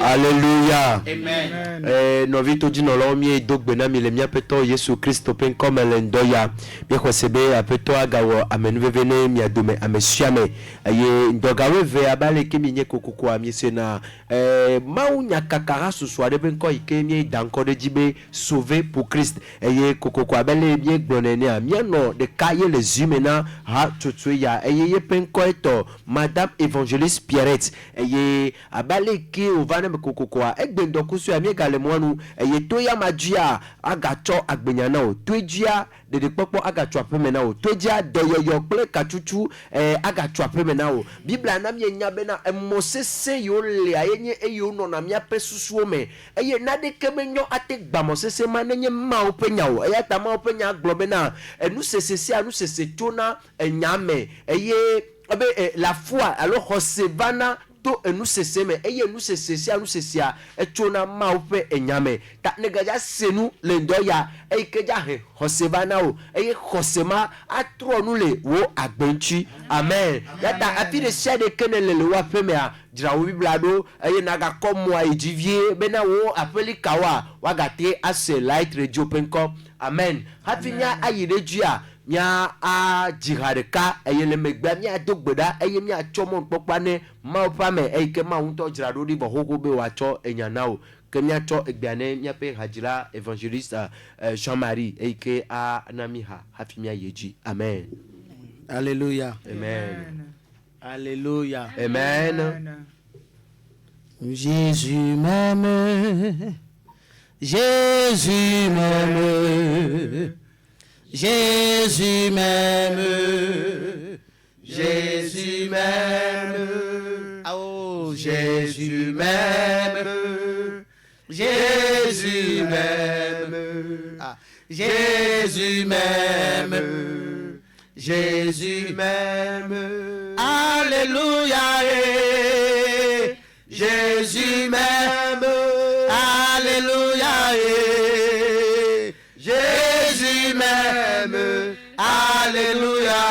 Alléluia. Amen. Nos vies tout dit non l'homme et donc benami le mien peto Yesu Christ pen comme l'endoya. Bien quoi c'est bien peto agawo amen vene mi adome amesiame. Aye ndogawe ve abale ke minye kokoko amiesena. Maunya kakara ce soir ben ko ikemi danko de jibe sauvé pour Christ. Aye kokoko abale bien glonene amia no de kaye les humains ha tutuya. Aye pen ko eto Madame Évangéliste Pierrette. Aye abale ke ovane kokoko egbendo kusu ami galemwanu eye toya majia agacho agbenyana o toejia de popo agacho apemena o toejia de yoyo ple kachuchu agacho apemena o biblia na mi nya bena mosese yo le ayenye eyo no na mi apesusu me eye na de kemenyo ate gba mosese manenye ma openya o eye ta ma openya globena enu sesese anu sese tona enyame eye la foi alors Hosevana to enu sese me eye enu sese anu sese a etona ma ope enyame ta negaja senu le ndoya eikeja he Hosevana o eye Hosema atronu le wo agbenchi amen yata afi de sia de kenele le wa peme a dira wo biblado eye naga komo a ejivie bena wo apeli kawa wagate ase light radio penko amen hafinya ayirejia mia a jihadeka eyele megba mia dogbeda eye mia chomo popane ma pame eyike ma unto jirado di bohogo be wacho enyanao ke mia cho egbiane mia pe hajira évangéliste Jean-Marie eyike a namiha hafi mia yeji amen. Alléluia. Amen. Alléluia. Amen. Jésus m'aime. Jésus m'aime. Jésus m'aime, Jésus m'aime, oh Jésus m'aime, Jésus m'aime, ah, Jésus m'aime, Jésus m'aime, Alléluia, Jésus m'aime, Alléluia, Jésus m'aime, alléluia,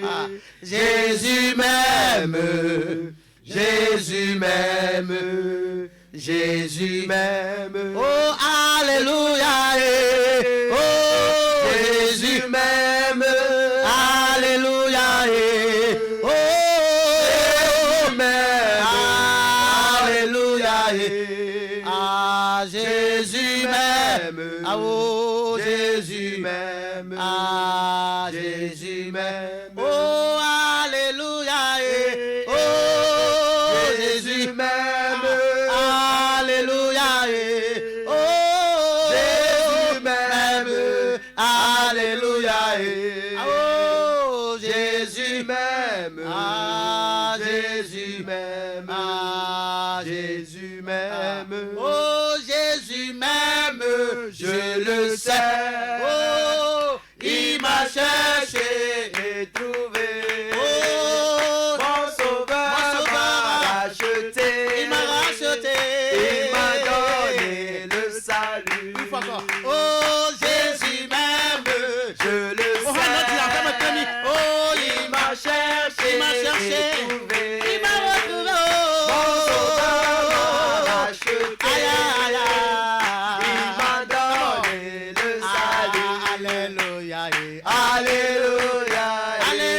ah, Jésus m'aime, Jésus m'aime, Jésus m'aime, oh alléluia, oh Jésus m'aime, alléluia, oh Jésus m'aime, alléluia, ah Jésus m'aime, ah oh Jésus m'aime, ah Jésus m'aime, oh alléluia, oh Jésus m'aime, alléluia, oh Jésus m'aime, alléluia, oh Jésus m'aime, ah Jésus m'aime, ah Jésus m'aime, oh Jésus m'aime, je le sais, oh, il m'a cherché et trouvé, oh, mon sauveur m'a racheté, il m'a racheté, il m'a donné le salut, oh, Jésus m'aime, je le sais, oh, il m'a cherché, et trouvé, il m'a retrouvé, mon sauveur m'a racheté, aïe, aïe, aïe, il m'a donné le salut, alléluia, alléluia, alléluia.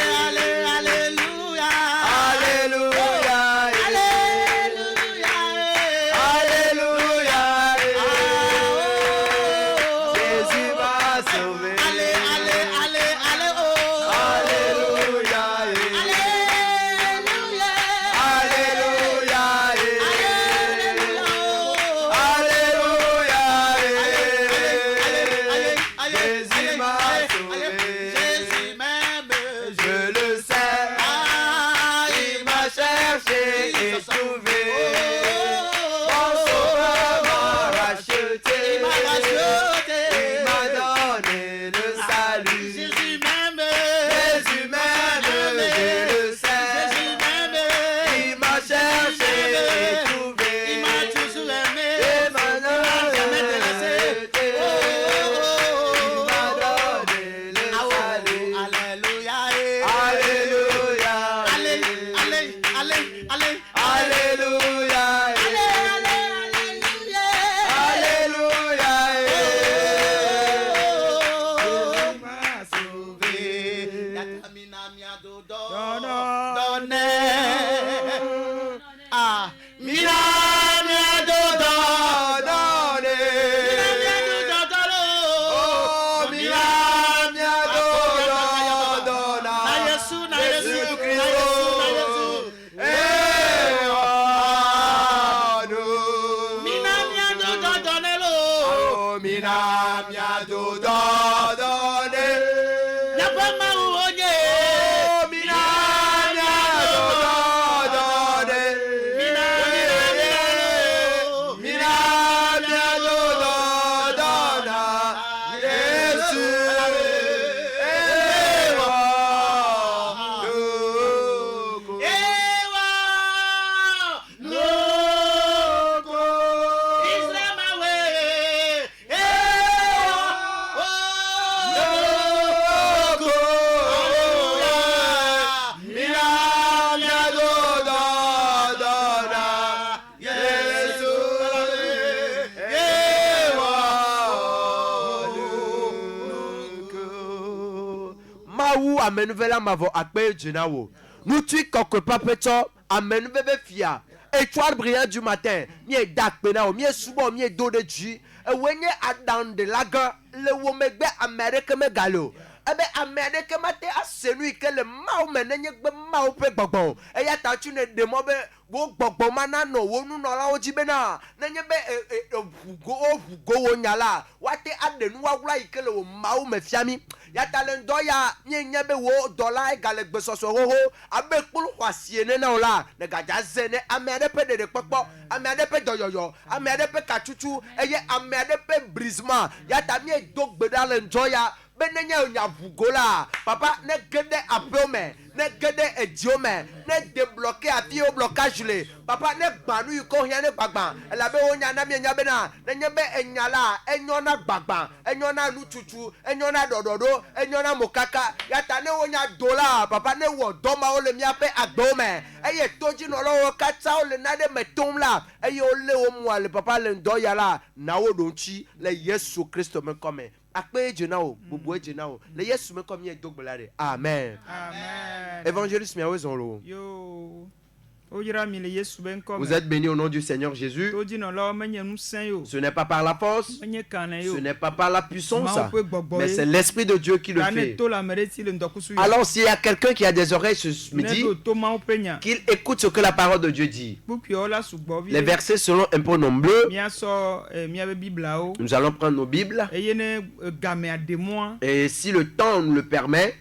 amenuvela mavo akpe jenawo. Nous tu quelque pas peto amenuveve fia. Étoile brillante du matin. Mie dak penao, mie subo, mie do de ji. E wenye adan de laga le womegbe Amerique me galo. Ebe Amerique mate asenu ke le mau menenye gbe mau pe gbogbo. E ya ta tu ne demo be wo gbogbo mana no wo nu no la oji be na. Nenye be go wo nyala. Wate adenu wa wura ike le wo mau me fiami. Ya talent doya nye be wo dollar egale gbe soso ho abe kpulu kwasie ne na ola ne gaja zene amede pe de popo amede pe doyoyo amede pe katutu eye amede pe brisement ya ta mi dogbe dalen doya benenye onya vugola papa ne gede apome ne gede ediome ne débloquer afi o blocage le papa ne gbanu iko hia ne gbagban elabe onya na mi nya be na ne nye be enyala enyona gbagban enyona nututu enyona dododo enyona mokaka yata ne onya dola papa ne wo doma o le mi ape agbome eye toji no lo kata o le na de metom la eye o le o mu ale papa le ndo ya la na wo donchi le Yesu Kristo me come akpe jenao bubu jenao le Yesu me come ye dogblare amen amen évangéliste mi awezon lo yo vous êtes bénis au nom du Seigneur Jésus. Ce n'est pas par la force, ce n'est pas par la puissance, mais c'est l'Esprit de Dieu qui le fait. Alors s'il y a quelqu'un qui a des oreilles ce midi, qu'il écoute ce que la parole de Dieu dit. Les versets seront un peu nombreux. Nous allons prendre nos Bibles. Et si le temps nous le permet,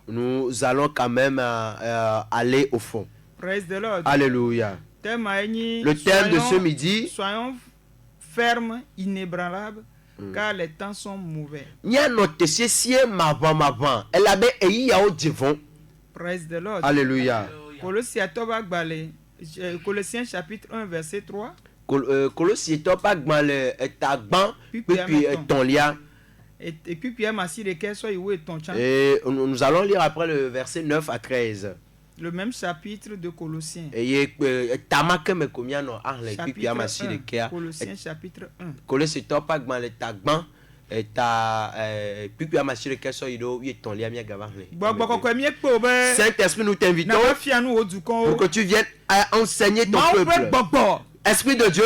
nous allons quand même aller au fond. Praise the Lord. Alléluia. Le thème de ce midi. Soyons fermes, inébranlables, car les temps sont mauvais. Praise the Lord. Alléluia. Colossiens chapitre 1 verset 3. Colossiens et puis Pierre m'a dit et nous allons lire après le verset 9 à 13. Le même chapitre de Colossiens. Colossiens chapitre 1. Saint-Esprit, nous t'invitons pour que tu viennes enseigner ton peuple. Esprit de Dieu,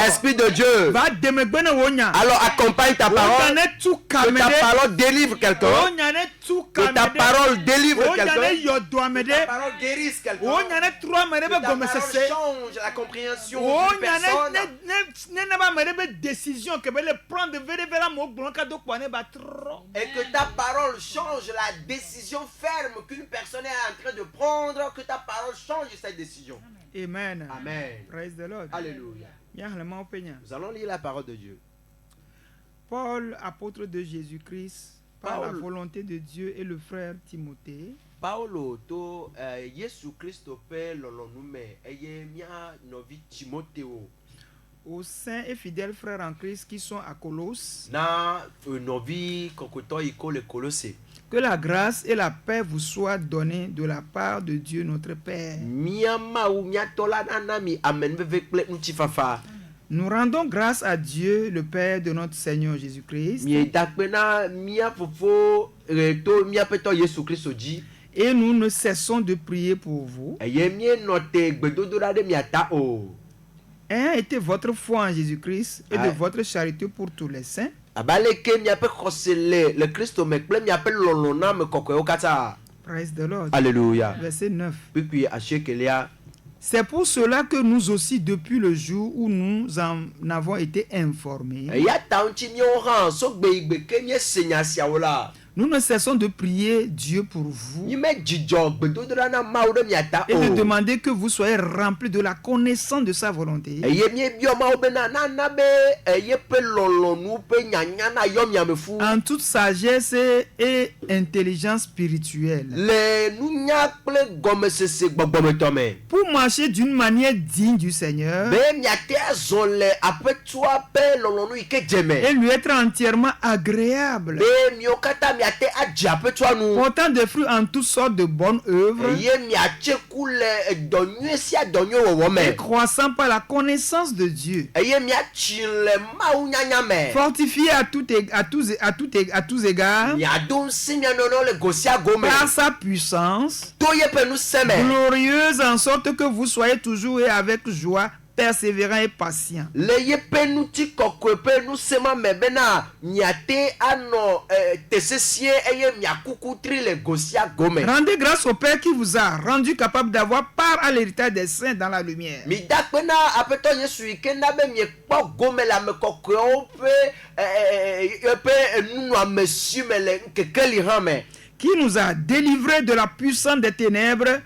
Esprit de Dieu, alors accompagne ta parole, que ta parole délivre quelqu'un, que ta parole délivre quelqu'un, que ta parole guérisse quelqu'un, que ta parole change la compréhension d'une personne, et que ta parole change la décision ferme qu'une personne est en train de prendre, que ta parole change cette décision. Amen. Amen. Praise the Lord. Alléluia. Nous allons lire la parole de Dieu. Paul, apôtre de Jésus-Christ, par la volonté de Dieu, et le frère Timothée. Paulo to Yesu Christo pe lolonume eye mia novi Timotheo. Aux saints et fidèles frères en Christ qui sont à Colosse. Na novi kokoto iko le Colosse. Que la grâce et la paix vous soient données de la part de Dieu notre Père. Nous rendons grâce à Dieu, le Père de notre Seigneur Jésus-Christ, miedakpena mia fofo reto mia peto Yesu Kristo dzi. et nous ne cessons de prier pour vous. Eye mienɔte gbedodoɖa ɖe mia ta o. Ayant été votre foi en Jésus-Christ et de Ouais. votre charité pour tous les saints, Abaleke miaƒe xɔse le Kristo me kple miaƒe lɔlɔ̃na me kɔkɔewo katã. praise the Lord. Alléluia. Verset 9. Kpikpui asiekelia. C'est pour cela que nous aussi, depuis le jour où nous en avons été informés, Eya ta ŋuti míawo hã sogbe yi gbe ke míese nya siawo la. nous ne cessons de prier Dieu pour vous Nyime dzidzɔ gbedodoɖa na Mawu ɖe mia ta et de o. demander que vous soyez remplis de la connaissance de sa volonté Eye míebiɔ Mawu bena nana be yeƒe lɔlɔ̃nu ƒe nyanya nayɔ mia me fu. en toute sagesse et intelligence spirituelle Le nunya kple gɔmesese gbɔgbɔmetɔ me. pour marcher d'une manière digne du Seigneur Be miate azɔ le aƒetɔa ƒe lɔlɔ̃nu yi ke dze me. et lui être entièrement agréable, Be miawo katã miate adze aƒetɔa nu. portant des fruits en toutes sortes de bonnes œuvres Eye miatse ku le dɔ nyuie sia dɔ nyuie wɔwɔ me. et croissant par la connaissance de Dieu, Eye miatsi le Mawu nyanya me. fortifié à tous égards Miado ŋusẽ mia nɔnɔ le go sia go me. par sa puissance, To yeƒe ŋusẽ me. glorieuse en sorte que vous soyez toujours et avec joie, persévérant et patient. Le yeƒe ŋutikɔkɔe ƒe ŋusẽ ma me bena miate anɔ te sesĩe eye miakuku tri le go sia go me. Rendez grâce au Père qui vous a rendu capable d'avoir part à l'héritage des saints dans la lumière. Midakpe na aƒetɔ Yesu yi ke na be miekpɔ gome le ame kɔkɔewo ƒe nunɔamesi me le kekeli hã me. Qui nous a délivrés de la puissance des ténèbres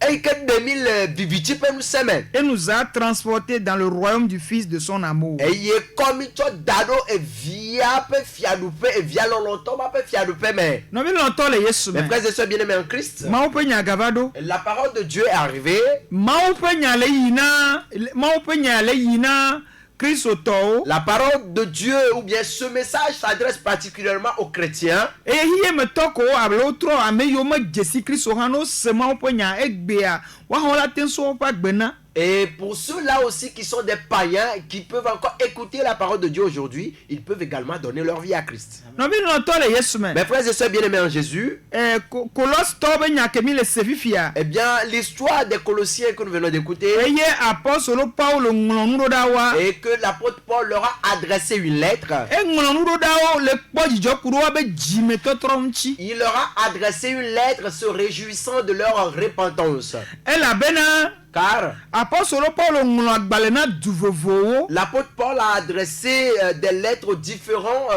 Eyi ke ɖe mi le viviti ƒe ŋusẽ me. et nous a transportés dans le royaume du Fils de son amour. Eye kɔ mi tsɔ da ɖo evia ƒe fiaɖuƒe, evia lɔlɔ̃tɔ ma ƒe fiaɖuƒe me. Nɔvi lɔ̃tɔ le Yesu Mes me. frères et sœurs bien-aimés en Christ, Mawu ƒe nya gava ɖo. la parole de Dieu est arrivée. Mawu ƒe nya le yina kristotɔwo. La parole de Dieu ou bien ce message s'adresse particulièrement aux chrétiens. Eye metɔ ko alo trɔ ame yiwo me dzesi kristo hã no se Mawu ƒe nya egbea woaxɔ la te so woƒe agbena. Et pour ceux-là aussi qui sont des païens, qui peuvent encore écouter la parole de Dieu aujourd'hui, ils peuvent également donner leur vie à Christ. Nɔvi lɔ̃tɔ le Yesu me. Mes frères et sœurs bien-aimés en Jésus, Kolositɔwo be nya kemi le se fifia. eh bien, l'histoire des Colossiens que nous venons d'écouter, Eye apɔstolo Paulo ŋlɔ nuɖoɖawoa. et que l'apôtre Paul leur a adressé une lettre, Eŋlɔ nuɖoɖawo le kpɔ dzidzɔkuɖowo be dzimetɔtrɔ ŋuti. il leur a adressé une lettre se réjouissant de leur repentance. Elabena Car apɔstolo Paulo ŋlɔ agbalẽ na du vovowo. l'apôtre Paul a adressé des lettres aux différentes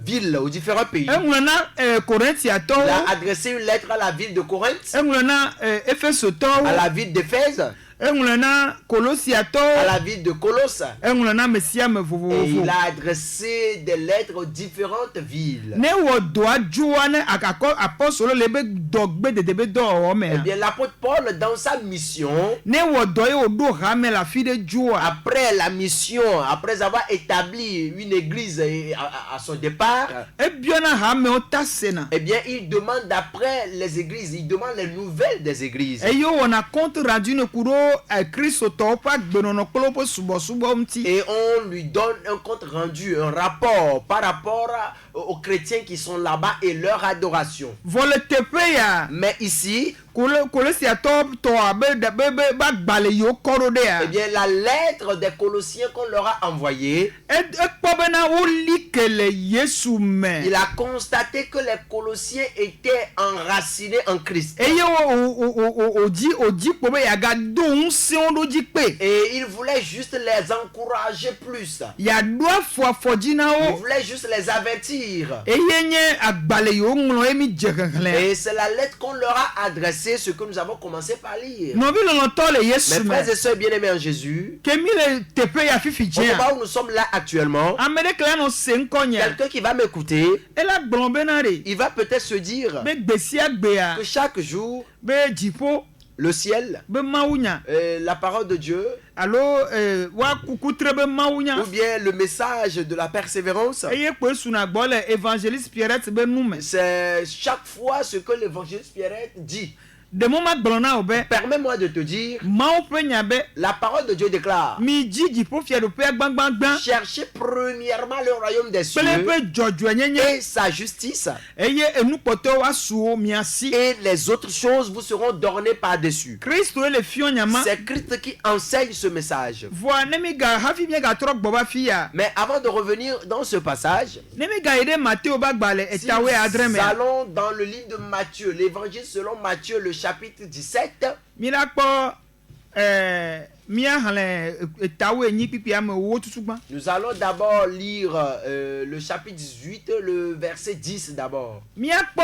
villes, aux différents pays. Eŋlɔ na Il Korinthiatɔwo. a adressé une lettre à la ville de Corinthe, Eŋlɔ na Efesotɔwo. à la ville d'Éphèse, Eŋlɔ na à Kolosiatɔwo. la ville de Colosse. Eŋlɔ na ame sia ame Et vovovo. il a adressé des lettres aux différentes villes. Ne wɔ dɔa dzoa ne akakɔ apɔstolo le be dɔgbe dede be dɔwɔwɔ Eh mea. bien, l'apôtre Paul, dans sa mission, Ne wɔ dɔ ye wòɖo hame le afi ɖe dzoa. après la mission, après avoir établi une église à son départ, Ebiɔna hamewo ta sena. eh bien, il demande après les églises, il demande les nouvelles des églises. Eye wɔna compte rendu ne ku ɖo kristotɔwo ƒe agbenɔnɔ kple woƒe subɔsubɔ ŋuti. Et on lui donne un compte rendu, un rapport par rapport aux chrétiens qui sont là-bas et leur adoration. Vɔ le teƒe ya. Mais ici, Kolosiatɔwo tɔ be agbalẽ yiwo kɔ ɖo ɖea. eh bien, la lettre des Colossiens qu'on leur a envoyée, Ekpɔ bena woli ke le Yesu me. il a constaté que les Colossiens étaient enracinés en Christ. Eye wòdzi kpo be yeagado ŋusẽwo ɖo dzi kpe. Et il voulait juste les encourager plus. Yeaɖo afɔdzi na Il wo. voulait juste les avertir. Eye nye agbalẽ yiwo ŋlɔ ye mi dze xexlẽ. Et c'est la lettre qu'on leur a adressée, ce que nous avons commencé par lire. Nɔvi lɔlɔ̃tɔ le Yesu Mes me. frères et sœurs bien-aimés en Jésus, Ke mi le teƒe ya fifi au dzea. moment où nous sommes là actuellement, Ame ɖeke la nɔ se ŋkɔ nye. quelqu'un qui va m'écouter, Ela gblɔ bena ɖe. il va peut-être se dire Be gbe sia gbea. que chaque jour, Be dziƒo. le ciel, Be mawunya. la parole de Dieu, Alo woakukutre be mawunya. ou bien le message de la persévérance, Eye kpoe suna gbɔ le évangéliste Pierrette be nume. c'est chaque fois ce que l'évangéliste Pierrette dit. de moment glona obe Permets-moi de te dire, mao pe nyabe la parole de Dieu déclare, mi jiji po fia do pe gbangbangban cherchez premièrement le royaume des cieux pele pe jojo nyenye et sa justice, eye enu poto wa suo mi asi et les autres choses vous seront données par-dessus. Kristo ele fio nyama C'est Christ qui enseigne ce message. voa nemi ga hafi mi ga tro gboba fia Mais avant de revenir dans ce passage, nemi ga ide Matthieu bagbale si etawe adreme nous allons dans le livre de Matthieu, l'évangile selon Matthieu, le chapitre 17, mi la kpo mi ahale etawe nyi pipi ame wo tutugba nous allons d'abord lire le chapitre 18, le verset 10 d'abord. mi akpo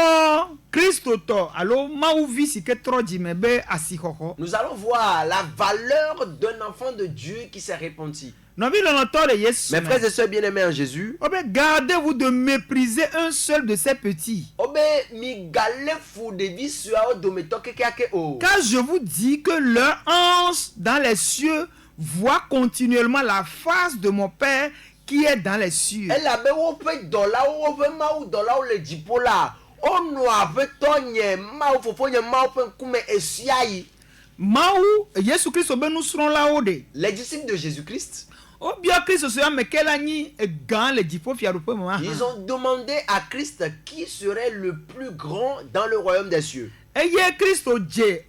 Kristo to alo mawu vi sike tro jime be asixoxo Nous allons voir la valeur d'un enfant de Dieu qui s'est repenti. novi lonoto le Yesu Mes frères et sœurs bien-aimés en Jésus, obe gardez-vous de mépriser un seul de ces petits. Obe mi gale fou de vie sur dometo keke o. Car je vous dis que leur ange dans les cieux voit continuellement la face de mon Père qui est dans les cieux. Elle a be wo pe dola wo pe ma ou dola ou le dipola. Ono ave tonye ma ou fofo nye ma ou pe kume esiai. Maou, Yesu Christ obe nous serons là-haut de. Les disciples de Jésus-Christ, O bien Christ se met quel ani gan le difo fiarupe mama. ils ont demandé à Christ qui serait le plus grand dans le royaume des cieux. Eye Christ oje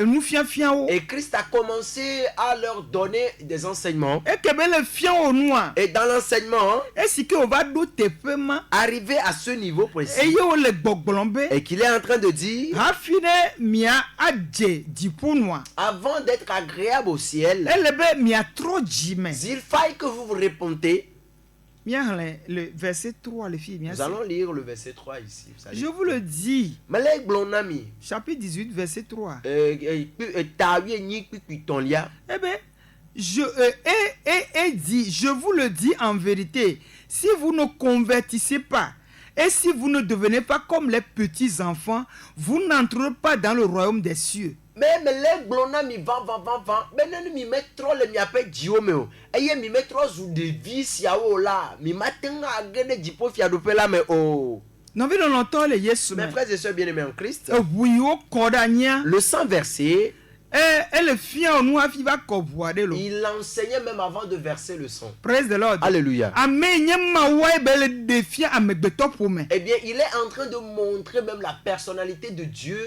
nous fian o. Et Christ a commencé à leur donner des enseignements. E que ben le fian o noa. Et dans l'enseignement, E si que on va do tepe ma. arrivé à ce niveau précis, Eye o le gbogbolombe. et qu'il est en train de dire, Hafine mia adje dipo noa. avant d'être agréable au ciel, Elle be mia trop jime. il faille que vous vous répondez. Mia le verset 3 les filles. Nous allons lire le verset 3 ici. Je vous le dis. Malek blonami, Chapitre 18 verset 3. tawie ni pipi ton lia. Eh bien, dit, je vous le dis en vérité, si vous ne convertissez pas et si vous ne devenez pas comme les petits enfants, vous n'entrerez pas dans le royaume des cieux. Mais Malek blonami van. Benen mi metro le mi appelle Diomeo. Eye mi metro zu de vie siao la. Mi matenga agene dipo fia do pela me o. Non, mais longtemps les Yesu. Mes frères et sœurs bien-aimés en Christ, Oui, au Kodania. le 100 verset, Et le fiant nous a va coboire l'eau. il enseignait même avant de verser le sang. Praise the Lord. Alléluia. Amen. Yema ouais bel défiant à me beto pour me. Eh bien, il est en train de montrer même la personnalité de Dieu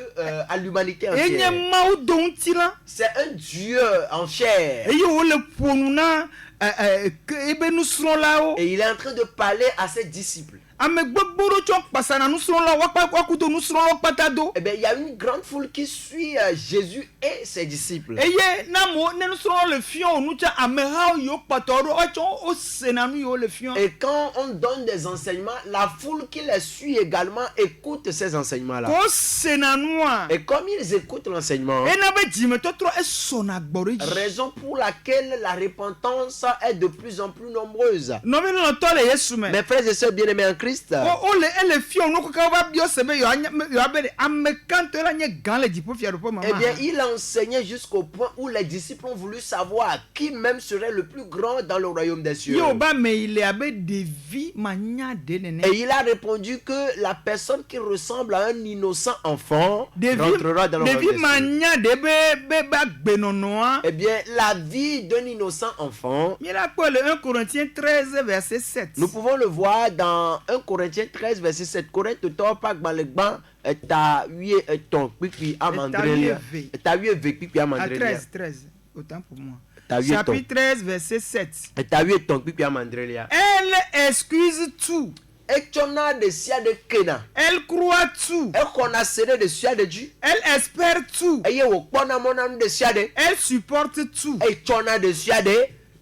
à l'humanité Et entière. yema ou donc tila. C'est un Dieu en chair. Et yo le pour nous na et ben nous serons là-haut. Et il est en train de parler à ses disciples. Ame gbogboro chok pasana nous serons là wakuto nous serons là patado. Eh bien, il y a une grande foule qui suit Jésus et ses disciples. Et ye namo ne nous serons le fion nous cha amehao yo patoro ocho o senanu yo le fion. Et quand on donne des enseignements, la foule qui les suit également écoute ces enseignements-là. Ko senanua. Et comme ils écoutent l'enseignement, Et na be jime to tro e sona gboro ji. raison pour laquelle la repentance est de plus en plus nombreuse. No me no to le Yesu me. Mes frères et sœurs bien-aimés en Christ, O le fion no ko ka ba bio sebe yo abere amekanto la nye gan le dipo fiaro po mama. eh bien, il enseignait jusqu'au point où les disciples ont voulu savoir qui même serait le plus grand dans le royaume des cieux. Yo ba me il abe de vie manya de nene. Et il a répondu que la personne qui ressemble à un innocent enfant rentrera dans le royaume des cieux. manya de be ba gbenonoa. Eh bien, la vie d'un innocent enfant, Mi la ko le 1 Corinthiens 13 verset 7. nous pouvons le voir dans 1 Corinthiens 13, verset 7. Corinthiens pas balekban ta wie ton pipi amandrelia. Ta wie avec pipi À amandrelia. 13, autant pour moi. Ta wie ton. Chapitre 13 verset 7. Ta wie ton pipi amandrelia. Elle excuse tout. Et tu as de sia de kena. Elle croit tout. Et qu'on a serré de sia de Dieu. Elle espère tout. Et yo pona monam de sia de. Elle supporte tout. Et tu as de sia de.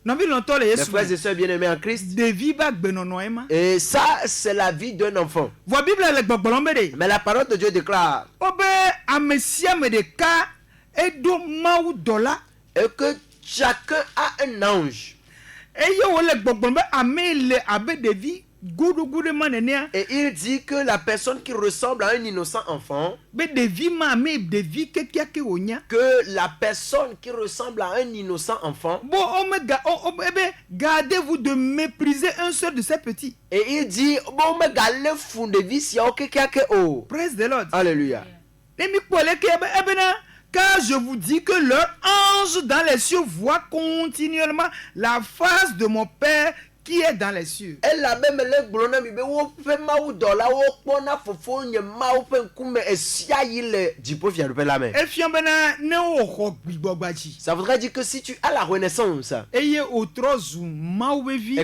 Non, mais longtemps, les Mes Yesu. frères et sœurs bien-aimés en Christ. De vie bak benonoema. Et ça, c'est la vie d'un enfant. Voix Bible le gbogbolombe de. Mais la parole de Dieu déclare Obe amesia me de ka edo mau dola. et que chacun a un ange. Et yo le gbogbolombe ame le abe de vie goudou manenia. Et il dit que la personne qui ressemble à un innocent enfant, Be de vie ma ame de vie ke onya. que la personne qui ressemble à un innocent enfant, Bon, gardez-vous de mépriser un seul de ces petits. et il dit, bon, mais gale fou de vie si ok, oh. Praise the Lord. Alléluia. Car je vous dis que leur ange dans les cieux voit continuellement la face de mon Père qui est dans les cieux. Elle a même les blondes, mais on fait maou dans la haut, on a fofo, n'y a maou, comme et si il dit pour faire le la main. Ça voudrait dire que si tu as la renaissance et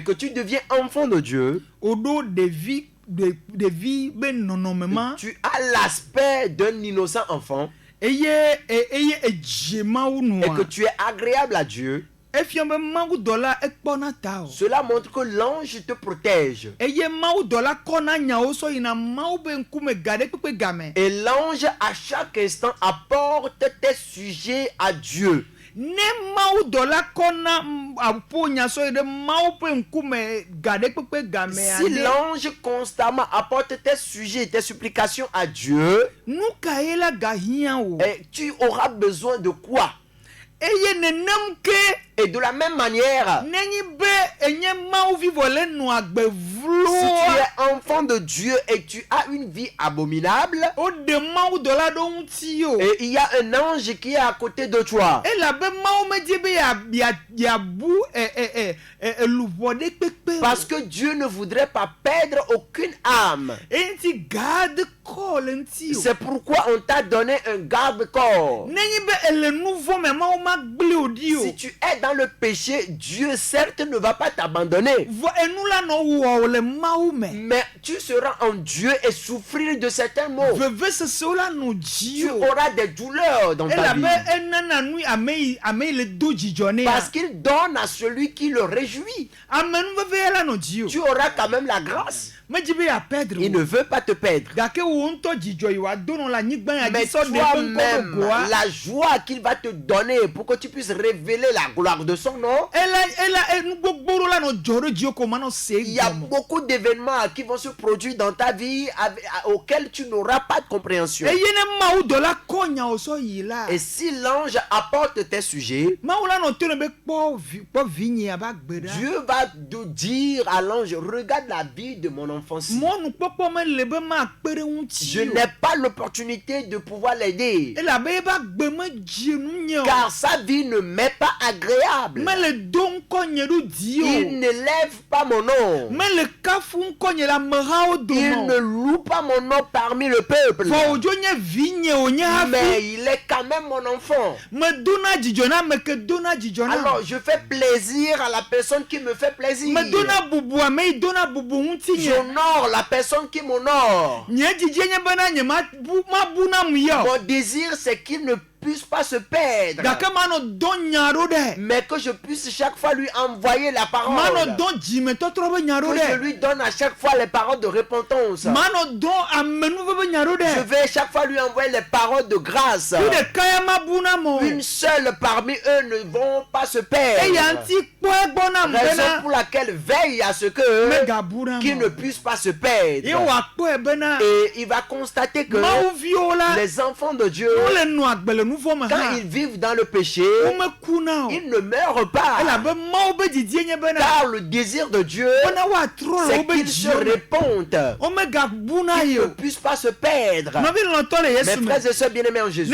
que tu deviens enfant de Dieu, tu as l'aspect d'un innocent enfant et que tu es agréable à Dieu. Cela montre que l'ange te protège. Et l'ange à chaque instant apporte tes sujets à Dieu. Si l'ange constamment apporte tes sujets, tes supplications à Dieu, et tu auras besoin de quoi? Et de la même manière, si tu es enfant de Dieu et tu as une vie abominable, et il y a un ange qui est à côté de toi. Parce que Dieu ne voudrait pas perdre aucune âme. C'est pourquoi on t'a donné un garde-corps. Si tu es dans le péché, Dieu certes ne va pas t'abandonner. Mais tu seras en Dieu et souffrir de certains maux. Tu auras des douleurs dans ta vie. Parce qu'il donne à celui qui le réjouit. Tu auras quand même la grâce. Il ne veut pas te perdre. Mais toi-même, la joie qu'il va te donner pour que tu puisses révéler la gloire de son nom. Il y a beaucoup d'événements qui vont se produire dans ta vie auxquels tu n'auras pas de compréhension. Et si l'ange apporte tes sujets, Dieu va dire à l'ange, regarde la vie de mon enfant. Je n'ai pas l'opportunité de pouvoir l'aider. Car sa vie ne m'est pas agréable. Il n'élève pas mon nom. Il ne loue pas mon nom parmi le peuple. Mais il est quand même mon enfant. Alors je fais plaisir à la personne qui me fait plaisir. J'honore la personne qui m'honore. Mon désir, c'est qu'il ne puisse pas se perdre, mais que je puisse chaque fois lui envoyer la parole, que je lui donne à chaque fois les paroles de repentance. Je vais chaque fois lui envoyer les paroles de grâce. Une seule parmi eux ne vont pas se perdre. Raison pour laquelle veille à ce que qu'ils ne puissent pas se perdre. Et il va constater que les enfants de Dieu, quand ils vivent dans le péché, ils ne meurent pas. Car le désir de Dieu, c'est qu'ils se répondent, qu'ils ne puissent pas se perdre. Mes frères et sœurs bien-aimés en Jésus,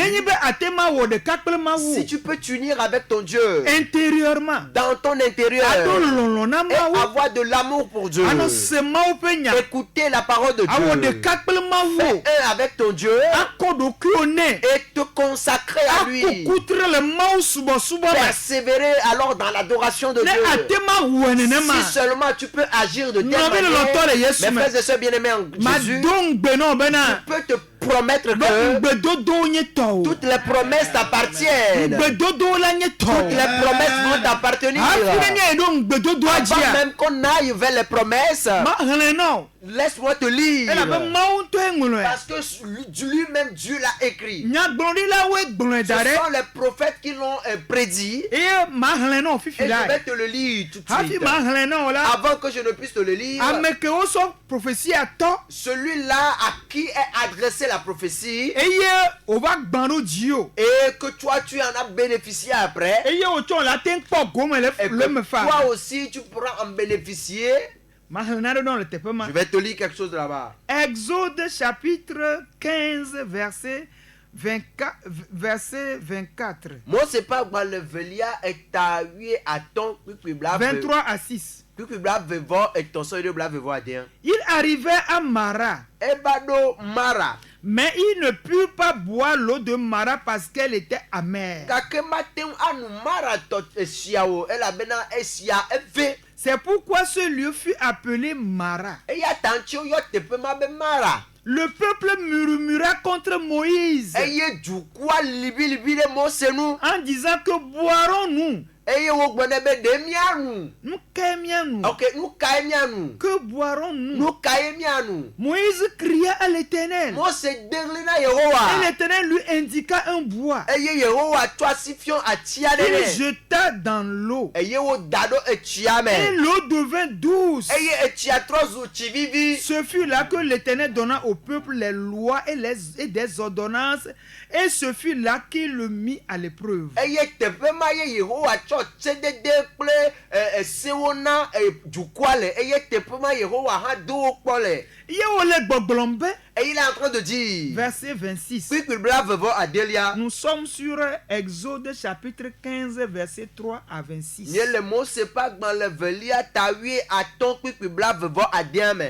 si tu peux t'unir avec ton Dieu intérieurement, dans ton intérieur, et avoir de l'amour pour Dieu, écouter la parole de Dieu, faire un avec ton Dieu et te consacrer à lui, persévérer alors dans l'adoration de Dieu. Si seulement tu peux agir de telle manière, mes frères et sœurs bien-aimés en Jésus, tu peux te promettre que toutes les promesses t'appartiennent. Toutes les promesses vont t'appartenir. Avant même qu'on aille vers les promesses, laisse-moi te lire. Parce que lui-même Dieu l'a écrit. Ce sont les prophètes qui l'ont prédit. Et je vais te le lire tout de suite. Avant que je ne puisse te le lire, celui-là à qui est adressée la prophétie, et que toi tu en as bénéficié après, et que toi aussi tu pourras en bénéficier. Je vais te lire quelque chose là-bas. Exode chapitre 15 verset 24, verset 24. Mose pas gba le velia etawie aton pipi bla 23 à 6. pipi bla vevo etonso ide bla vevo adien. Il arrivait à Mara, Ebado Mara. mais il ne put pas boire l'eau de Mara parce qu'elle était amère. Kake matin anu Mara tot esiawo ela bena esia eve. C'est pourquoi ce lieu fut appelé Mara. Eya tantio yo tepe ma be Mara. Le peuple murmura contre Moïse Eye dukwa libi de Mose nu. en disant que boirons-nous? Eye wo gbene be de mianu. Nous qu'aimions-nous? OK, nous kae mianu. Que boirons-nous? Nous kae mianu. Moïse cria à l'Éternel. Mose derlina Et Yehowa. l'Éternel lui indiqua un bois. Eye Yehowa toi sifion atia Il dene. jeta dans l'eau. Eye wo dado etia Et me. l'eau devint douce. Eye etia trozu chivivi. Ce fut là que l'Éternel donna au peuple les lois et des ordonnances. Et ce fut là qu'il le mit à l'épreuve. Eye tepe ma ye Yehowa cho tsedede kple sewona dukwale. Eye tepe ma Yehowa ha do kpole. Yewole gbɔgblɔm be, Et il est en train de dire. verset 26. Puis que brave vo Adelia. Nous sommes sur Exode chapitre 15, verset 3 à 26. Nye le mot c'est pas dans le velia tawi aton puis que brave vo Adiame.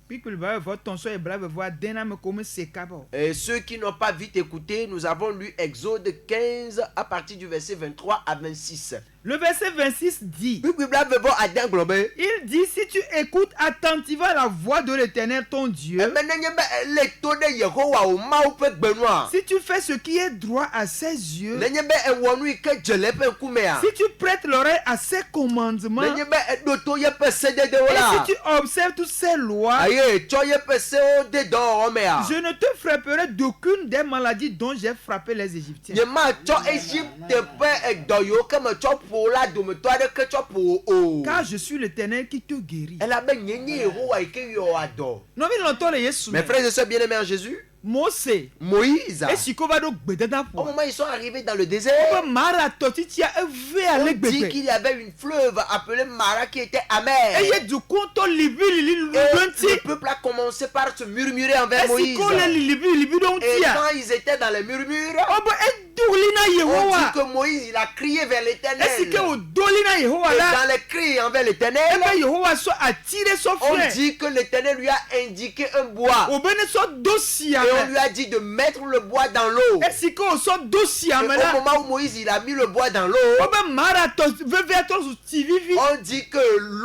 Puis que le brave ton soeur est brave, voir dename comme c'est cabo. Et ceux qui n'ont pas vite écouté, nous avons lu Exode 15 à partir du verset 23 à 26. Le verset 26 dit, Puis que brave vo Adiame globe. il dit, si tu écoutes attentivement la voix de l'Éternel ton Dieu, Maintenant nye be le to de Yehowa o ma ou pe gbenua. si tu fais ce qui est droit à ses yeux, Nenye be ewonu ke jele pe kumea. si tu prêtes l'oreille à ses commandements, Nenye be edoto ye pe sede de et wala. si tu observes toutes ces lois, Aye, cho ye pe se o de do omea. je ne te frapperai d'aucune des maladies dont j'ai frappé les Égyptiens. Ye ma cho Egypte pe doyo ke me cho po la do me to ade ke cho po o. Car je suis l'Éternel qui te guérit. Elle a ben nyenye Yehowa ike yo ado. Non, mais l'entend les Yesu. Mes frères et sœurs bien-aimés en Jésus, Mose, Moïse, et si qu'on va donc bededa au pour. moment où ils sont arrivés dans le désert, Mara totitia eve on avec dit bébé. qu'il y avait une fleuve appelée Mara qui était amère. Et il y a du compte libi Et lunti. le peuple a commencé par se murmurer envers Et si Moïse. qu'on les libi donc Et tia. quand ils étaient dans les murmures, Oh bah et doulina on dit Yehowa. que Moïse il a crié vers l'Éternel. Et si que au dolina Yehowa Et là, dans les cris envers et l'Éternel, ben Yehowa soit attiré son on frère. dit que l'Éternel lui a indiqué un bois. Au bene soit dossier. Et on lui a dit de mettre le bois dans l'eau. Et si qu'on soit dossier Et là. au moment où Moïse il a mis le bois dans l'eau, Oh bah Mara veve à toi vivi. on dit que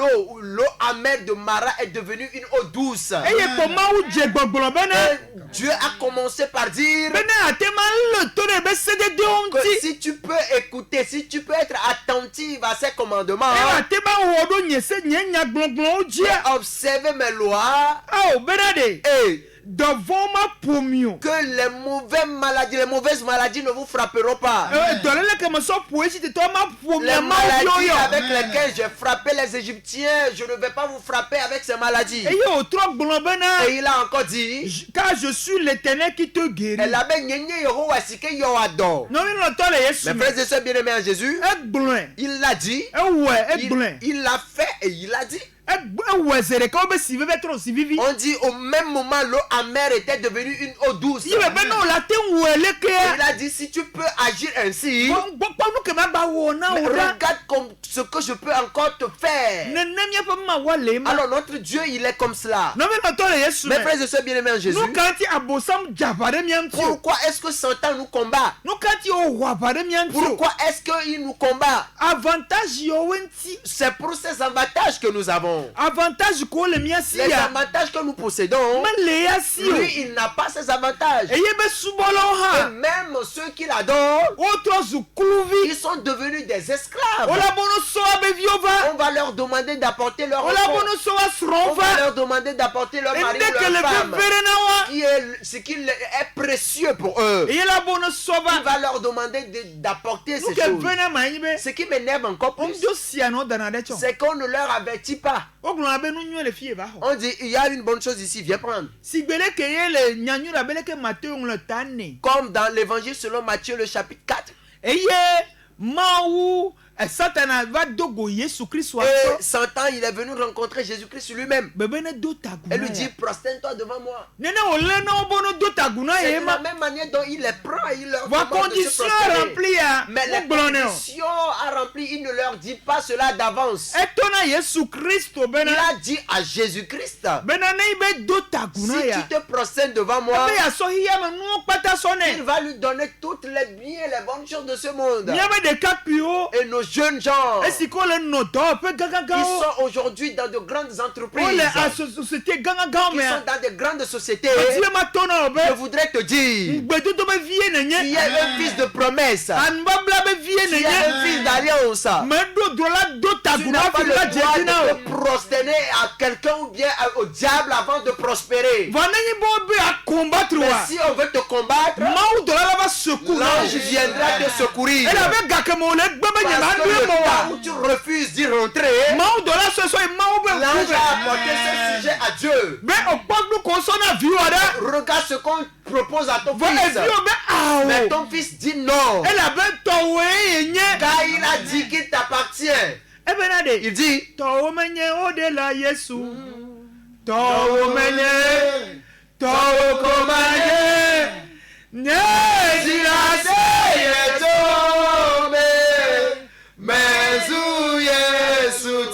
l'eau amère de Mara est devenue une eau douce. Et il y a comment où Dieu gbogbo bene. Et Dieu a commencé par dire Bene atema le tone be sede de que onti. si tu peux écouter, si tu peux être attentive à ses commandements, Et atema wodo nyese nyenya gbogbo et dia. observer mes lois, Oh benade. et Devant ma pomio. que les mauvaises maladies ne vous frapperont pas. Dans le que me soit pour si tu ma pomio Les ma maladies yo. avec lesquelles j'ai frappé les Égyptiens, je ne vais pas vous frapper avec ces maladies. Et yo trop gbogbo bene. Et il a encore dit, Car je suis l'Éternel qui te guérit. elle avait nyenye Yehowa sike yo ado. Non mais l'entend les Yesu. Mes frères et sœurs bien-aimés en Jésus, Et blin. il l'a dit, Et ouais, et blin. il l'a fait et il a dit. Et ouais, c'est le comme si vivait trop si vivi. On dit au même moment l'eau amère était devenue une eau douce. Il va ben non la te wele Et que. il a dit si tu peux agir ainsi, Bon nous que ma ba wona mais ora. regarde comme ce que je peux encore te faire. Ne n'aime pas ma wale ma. Alors notre Dieu il est comme cela. Non mais l'entend les Yesu. Mes frères et sœurs bien-aimés en Jésus, Nous quand il abosam jabare mianti. pourquoi est-ce que Satan nous combat? Nous quand il o wabare mianti. Pourquoi est-ce qu'il nous combat? Avantage yo wenti. C'est pour ces avantages que nous avons. Avantage ko le miasi Les ya. avantages que nous possédons, Mais le yasi yo. lui il n'a pas ces avantages. Et yebe subolo Et ha. même ceux qui l'adorent, Autre zukuluvi. ils sont devenus des esclaves. Ola bono so abeviova. On va leur demander d'apporter leur Ola enfant. bono so On va asronva. leur demander d'apporter leur Et mari dès que ou le leur femme. verre na wa. Qui est ce qui est précieux pour eux. Et la bono Il sova. va leur demander d'apporter Nous ces que choses. vena maïbe. Ce qui m'énerve encore On plus, do siano danade chon. c'est qu'on ne leur avertit pas. Oglon abe nu nyue le fie ba ho. On dit, il y a une bonne chose ici, viens prendre. Si gbele ke ye le nyanyu la bele ke Matthieu on le tane. Comme dans l'évangile selon Matthieu, le chapitre 4. Et ye maou Satana va dogo Yesu Christ wa Et Satan, il est venu rencontrer Jésus-Christ lui-même. bebene do taguna. Et lui dit, prosterne-toi devant moi. Nene olena obono do taguna C'est de la yema. même manière dont il les prend et il leur Va demande de se condition prosterner. remplie ya. Mais les conditions à remplir, il ne leur dit pas cela d'avance. Etona Yesu Christ Il bena. a dit à Jésus-Christ, Bena ne ibe do si taguna ya. tu te prosternes devant moi, Abe ya so hiya me nu pata il sone. va lui donner toutes les biens et les bonnes choses de ce monde. Miabe de kapio. Et nos jeunes gens, Esiko le noto pe gagaga. ils sont aujourd'hui dans de grandes entreprises, Ole ils société gagaga me. sont dans de grandes sociétés. Tie ma tona Je obe. voudrais te dire, Gbedo to be vie tu nenye. es un fils de promesse, Anbabla be vie tu es un nenye. fils d'alliance. Medo dola do Tu taguna n'as pas fi le la droit jetina de o. te prosterner à quelqu'un ou bien au diable avant de prospérer. Vanenyi bo be a combattre Mais wa. si on veut te combattre, Mau dola la ba secours. l'ange viendra te secourir. Elle avait gakemo le gbebe nyama Parce que ndue le mo temps wa. où tu refuses d'y rentrer, Mau dola so so mau be l'ange kube. a apporté ce sujet à Dieu. Be okpaglu ko so na vi wa da. Regarde ce qu'on propose à ton Va fils. evi o be awo. Mais ton fils dit non. Elle avait towe yenye. Car il a dit qu'il t'appartient. Ebe na de. Il dit, Towo menye o de la Yesu. Towo menye. Towo komanye. Ne jira se yeto. mais où Yesu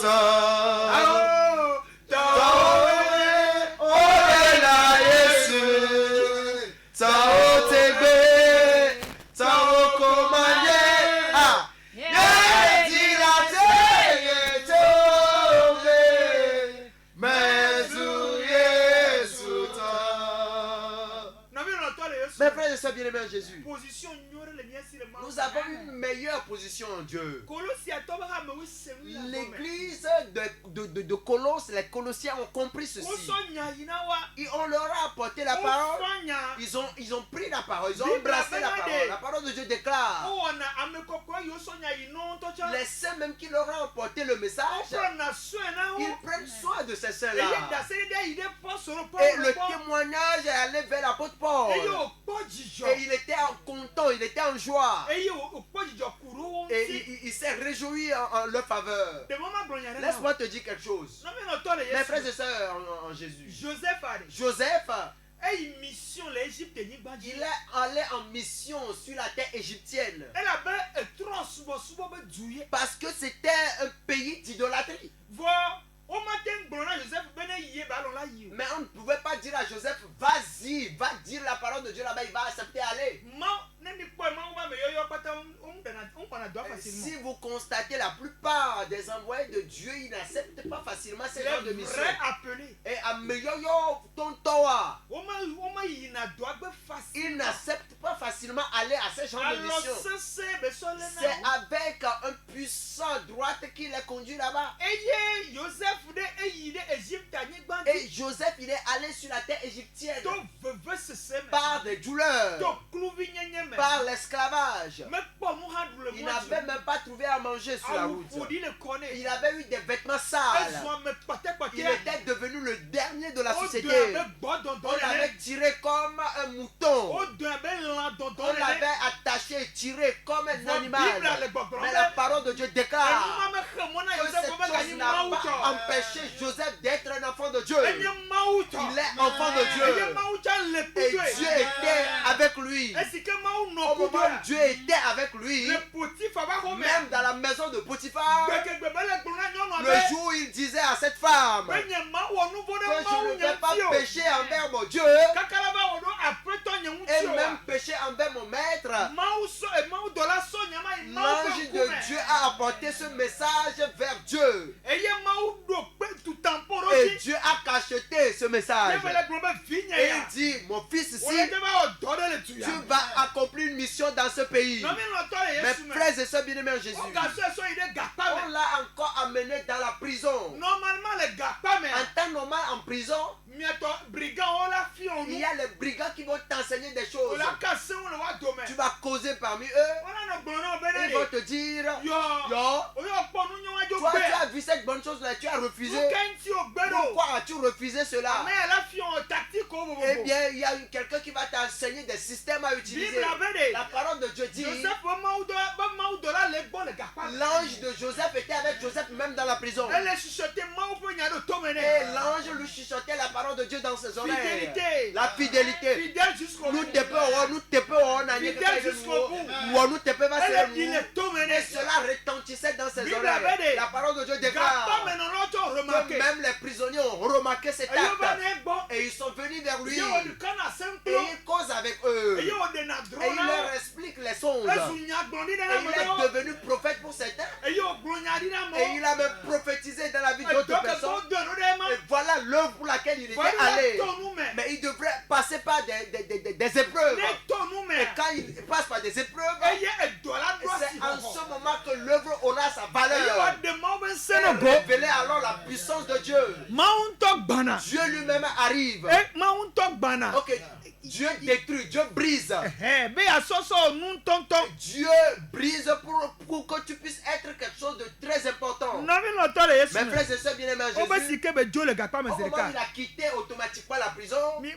Mes frères et sœurs bien-aimés en Jésus, Position nyore le miesi le nous avons une meilleure position en Dieu. Kolosia toba ha me wi semi la. L'église de Colosse, les Colossiens ont compris ceci. Kosonya yinawa. Et on leur a apporté la parole. Kosonya. Ils ont pris la parole, ils ont Bible embrassé la a parole. fait La parole de Dieu déclare. Owana amekoko yo sonya yino tocha. Les saints même qui leur ont apporté le message, Prendre soin na o. ils prennent soin de ces Eye saints-là. da se de ide po soro po. Et le témoignage est allé vers l'apôtre Paul. Eye o po jijo. Et il était en content, il était en joie. Eye o po jijo kuru Et wonti. il s'est réjoui en leur faveur. De mama bronya. Laisse-moi te dire quelque chose. Non mais no tole Mes Yesu. frères et sœurs en Jésus. Joseph ale. Joseph, Eye mission l'Égypte ni gbaji. il est allé en mission sur la terre égyptienne. Elle avait trop subo be duye. Parce que c'était un pays d'idolâtrie. Vo o matin brona Joseph bene yie ba lon la yi. Mais on ne pouvait pas dire à Joseph, vas-y, va dire la parole de Dieu là-bas, il va accepter aller. Ma ne mi po ma ma me yo pata on pana doit facilement. Si vous constatez la plupart des envoyés de Dieu, ils n'acceptent pas facilement ces genres de Les mission. vrais appelés. Et à meilleur tontoa, O ma yi na doit be facile. ils n'acceptent pas facilement aller à ces genres de Alors mission. c'est be so le C'est na. avec un puissant droite qui les conduit là-bas. Eye Joseph de eyi de Égypte ni gbaji. Et Joseph, il est allé sur la terre égyptienne To veve se se me. par des douleurs, To kluvi nyenye me. par l'esclavage. Me po mu ha le Il mo. n'avait même pas trouvé à manger sur la Ah route. vous dit le connaît. Il avait eu des vêtements Elles sales. sont me pote Il était devenu le dernier de la O société. de be bo don On don l'avait le. tiré comme un mouton. O de be lan don don On le. l'avait attaché et tiré comme un Bible animal. le gbogbo. Mais la parole de Dieu déclare que cette chose Joseph n'a pas empêché Joseph d'être un enfant de Dieu. il Il est enfant de Dieu. Et Dieu était avec lui. Au moment où Dieu était avec lui, même dans la maison de Potiphar, le jour où il disait à cette femme que je ne vais pas pécher envers mon Dieu et même pécher envers mon maître, l'ange de Dieu a apporté ce message vers Dieu. Et Dieu a cacheté ce message. Et il dit, mon fils, ici, tu vas accomplir une mission dans ce pays. Mes frères et sœurs bien-aimés en Jésus, on l'a encore amené dans la prison. Normalement, les gars, pas mais En temps normal, en prison, brigand, on l'a fait en il nous. y a les brigands qui vont t'enseigner des choses. On l'a cassé, on l'a domaine. Tu vas causer parmi eux. On a nos bonhommes, Ils vont te dire, Yo, yo, on a pas nous, on a toi tu as vu cette bonne chose là, tu as refusé. Pourquoi as-tu refusé cela? Mais elle a fait un tactique au Eh bien, il y a quelqu'un qui va t'enseigner des systèmes à utiliser. Bible avait La parole de Dieu dit, Joseph, maman ou dollar, les bons, les gars, pas L'ange de Joseph était avec Joseph même dans la prison. Elle est chuchotée, maman peut y aller tout mener. Et l'ange lui chuchotait la parole de Dieu dans ses oreilles. Fidélité. La fidélité. Fidèle jusqu'au bout. Nous te pouvons, Fidèle jusqu'au bout. nous te pouvons Elle est dit les tout mener. et cela retentissait dans ses Bible oreilles. avait dit, La parole de Dieu Gardons déclare maintenant l'autre que remarqué. même les prisonniers ont remarqué cet Et il va acte. venir bon. Et ils sont venus vers lui. Il y a du canard Et simple. il cause avec eux. Et il y Et a des il leur nadrones. explique les songes. Et il y a des Et il est devenu prophète pour certains. Et il y a des Et il a même prophétisé dans la vie d'autres personnes. Et voilà l'œuvre pour laquelle il était allé. Mais il devrait passer par des épreuves. Et quand il passe par des épreuves, c'est en ce moment que l'œuvre aura sa valeur. Et révéler alors la puissance de Dieu. Dieu lui-même arrive. Ok, Dieu détruit, Dieu brise. Dieu brise pour que tu puisses être quelque chose de très important. Mes frères et sœurs bien-aimés en Jésus, comment il a quitté automatiquement la prison, et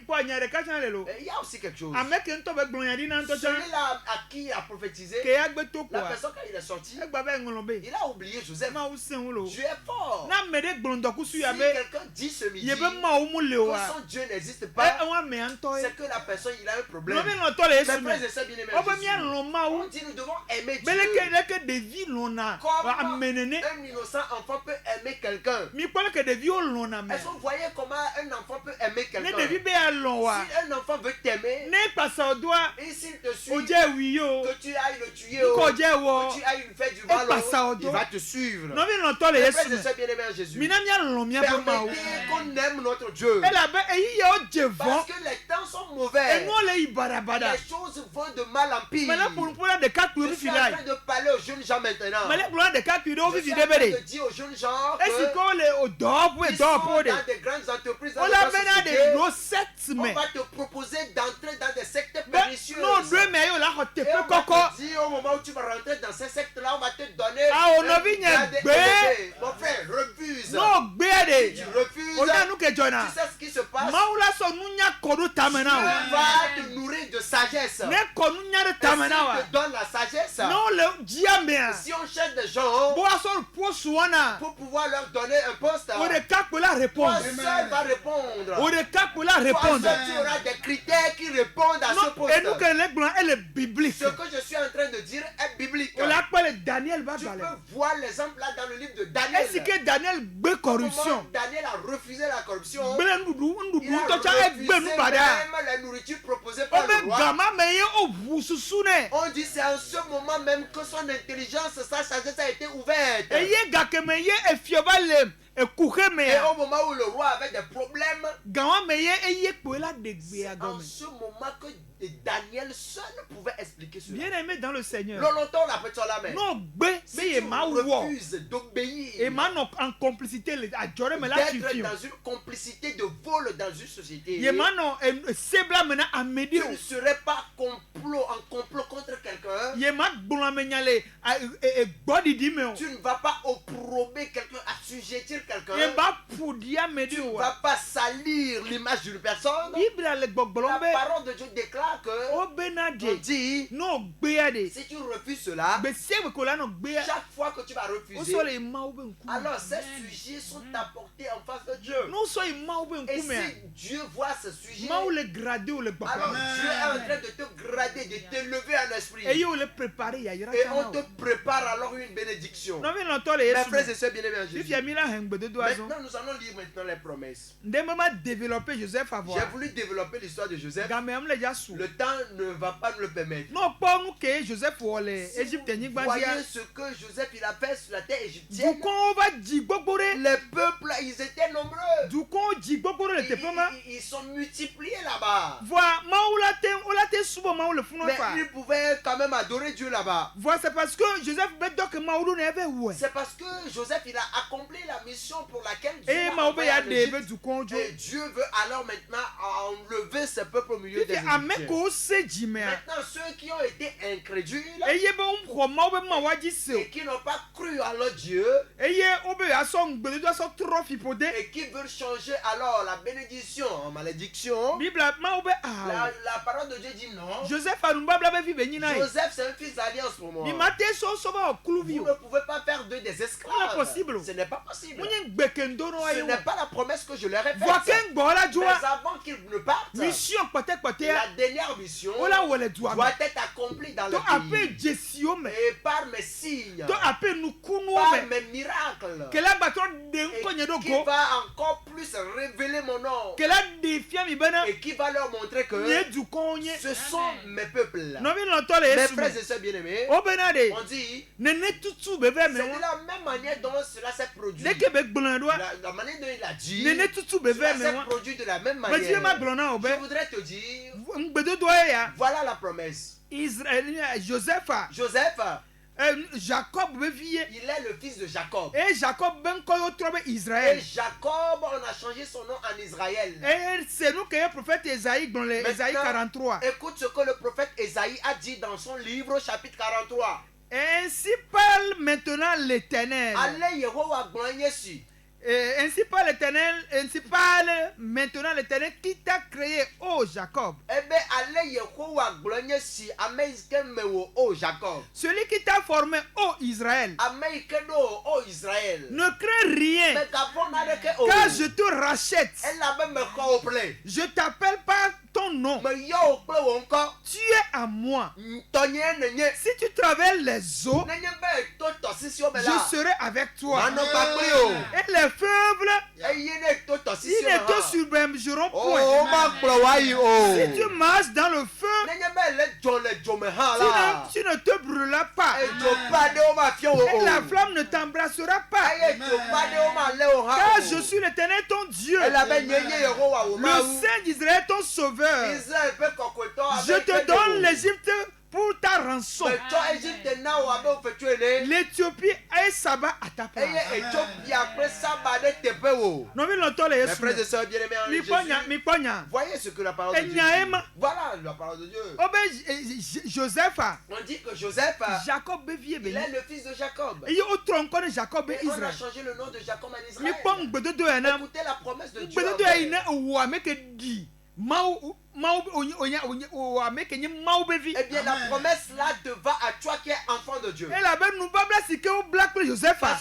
il y a aussi quelque chose. Celui-là à qui il a prophétisé, la personne quand il est sorti, il a oublié Joseph. Dieu est fort. Si quelqu'un dit ce midi que son Dieu n'existe pas, c'est que la personne il a un problème. Mes frères et sœurs bien-aimés en Jésus, on dit nous devons aimer Dieu. Comment un innocent enfant peut aimer quelqu'un? Est-ce que vous voyez comment un enfant peut aimer quelqu'un? Si un enfant veut t'aimer, et s'il te suit, que tu ailles le tuer, que tu ailles lui faire du mal, il va te suivre. Mes frères et sœurs bien-aimés en Jésus, permettez qu'on aime notre Dieu. Parce que les temps sont mauvais. Les choses vont de mal en pire. Je suis en train de parler aux jeunes gens maintenant. Je suis en train de dire aux jeunes gens que ils sont dans des grandes entreprises, dans des grandes sociétés. On va te proposer d'entrer dans des sectes pernicieux. Et on va te dire au moment où tu vas rentrer dans ces sectes-là, on va te donner un grade élevé. Mon frère, refuse. Tu refuses. Tu sais ce qui se passe? Dieu va te nourrir de sagesse. Et s'il te donne la sagesse, si on cherche des gens pour pouvoir leur donner un poste, toi seul va répondre. Toi seul, tu auras des critères qui répondent à ce poste. Ce que je suis en train de dire est biblique. Tu peux voir l'exemple là dans le livre de Daniel. Comment Daniel a refusé la corruption. Il a refusé même la nourriture proposée par le roi. On dit c'est en ce moment même que son intelligence, sa sagesse a été ouverte. Et au moment où le roi avait des problèmes, c'est en ce moment que Daniel seul pouvait expliquer cela. Bien-aimé dans le Seigneur. Longtemps la petite la main. Si tu refuses d'obéir, d'être dans une complicité de vol dans une société, tu ne serais pas en complot contre quelqu'un. Tu ne vas pas opprober quelqu'un, assujettir quelqu'un. Tu ne vas pas salir l'image d'une personne. La parole de Dieu déclare que on dit si tu refuses cela, chaque fois que tu vas refuser, alors ces sujets sont apportés en face de Dieu. Et si Dieu voit ce sujet, alors Dieu est en train de te grader, de t'élever en esprit. Et on te prépare alors une bénédiction. Mes frères et sœurs bien-aimés en Jésus. Maintenant, nous allons lire maintenant les promesses. J'ai voulu développer l'histoire de Joseph. Le temps ne va pas nous le permettre. Si vous voyez ce que Joseph il a fait sur la terre égyptienne, les peuples, ils étaient nombreux. Ils sont multipliés là-bas. Mais ils pouvaient quand même adorer Dieu là-bas. C'est parce que Joseph C'est parce que Joseph il a accompli accompli la mission pour laquelle Dieu Et l'a envoyé en Égypte. Et Et Dieu veut alors maintenant enlever ce peuple au milieu des Égyptiens. Maintenant, ceux qui ont été incrédules et qui n'ont pas cru à leur Dieu et qui veulent changer alors la bénédiction en malédiction, la parole de Dieu dit non. Joseph Joseph, c'est un fils d'alliance pour moi. Vous ne pouvez pas faire d'eux des esclaves. Ce n'est pas possible. Ce n'est pas la promesse que je leur ai faite. Mais avant qu'ils ne partent, la dernière mission doit être accomplie dans le pays. Et par mes signes, par mes miracles, et qui va encore plus révéler mon nom, et qui va leur montrer que ce sont mes peuples. Mes frères et sœurs bien-aimés, on dit, c'est de la même manière dont cela s'est produit. La manière dont il a dit, cela s'est produit de la même manière. Je voudrais te dire, voilà la promesse. Joseph, Jacob, il est le fils de Jacob. Et Jacob, Et Jacob, on a changé son nom en Israël. Et c'est nous que le prophète Esaïe dans Esaïe 43. Écoute ce que le prophète Esaïe a dit dans son livre, chapitre 43. Ainsi parle maintenant l'Éternel. Allez, Yehowa, ainsi parle maintenant l'Éternel qui t'a créé, ô Jacob. Celui qui t'a formé, ô Israël. Ne crains rien, car je te rachète. Je t'appelle par ton nom. Tu es à moi. Si tu traverses les eaux, je serai avec toi. Et les fleuves, ils ne te submergeront point. Si tu marches dans le feu, tu ne te brûleras pas. Et la flamme ne t'embrassera pas. Car je suis l'Éternel ton Dieu, le Saint d'Israël ton sauveur. Je te donne l'Égypte pour ta rançon. L'Éthiopie et Saba à ta place. Mes frères et sœurs bien-aimés en Jésus, voyez ce que la parole de Dieu dit. Voilà la parole de Dieu. Joseph, on dit que Joseph, Jacob, il est le fils de Jacob. Et on a changé le nom de Jacob en Israël. Écoutez la promesse de Dieu. Eh bien, la promesse là te va à toi qui es enfant de Dieu. Parce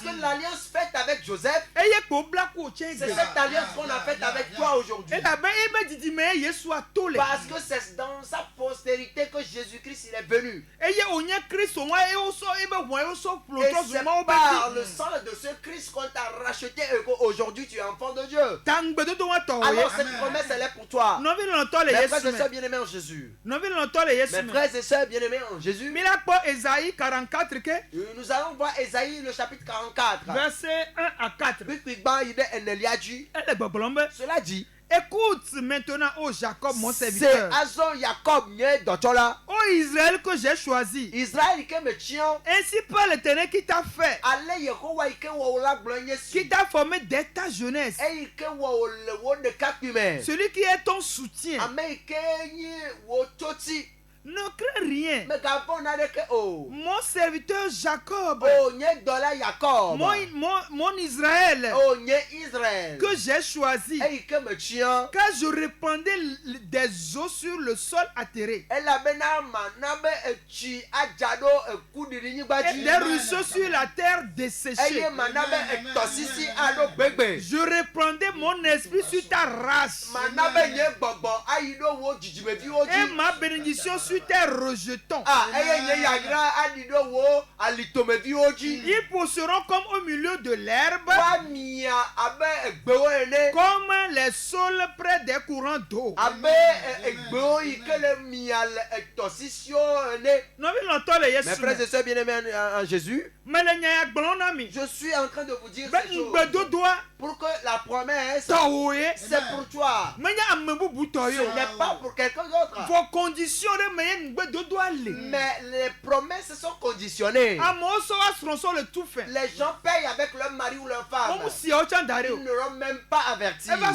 que l'alliance faite avec Joseph, c'est cette alliance qu'on a faite avec toi aujourd'hui. Parce que c'est dans sa postérité que Jésus-Christ il est venu. Et c'est par le sang de ce Christ qu'on t'a racheté et qu'aujourd'hui tu es enfant de Dieu. Alors cette promesse elle est pour toi. Mes frères et sœurs bien-aimés en Jésus. Mes frères et sœurs bien-aimés en Jésus. Nous allons voir Esaïe le chapitre 44. Verset 1 à 4. Cela dit, écoute maintenant, ô Jacob, mon serviteur. Ô Israël que j'ai choisi. Ainsi parle l'Éternel qui t'a fait, qui t'a formé dès ta jeunesse. Celui qui est ton soutien. Ne crains rien. Mon serviteur Jacob, mon Israël, que j'ai choisi, car je répandais des eaux sur le sol atterré, et des ruisseaux sur la terre desséchée. Je répandais mon esprit sur ta race, et ma bénédiction sur tes rejetons. Ils pousseront comme au milieu de l'herbe, comme les saules près des courants d'eau. Mes frères et sœurs bien-aimés en Jésus, je suis en train de vous dire ces choses. pour que la promesse c'est pour toi. Ce n'est pas pour quelqu'un d'autre. Vos conditions mais les promesses sont conditionnées. Les gens payent avec leur mari ou leur femme. Ils n'auront même pas averti. Cela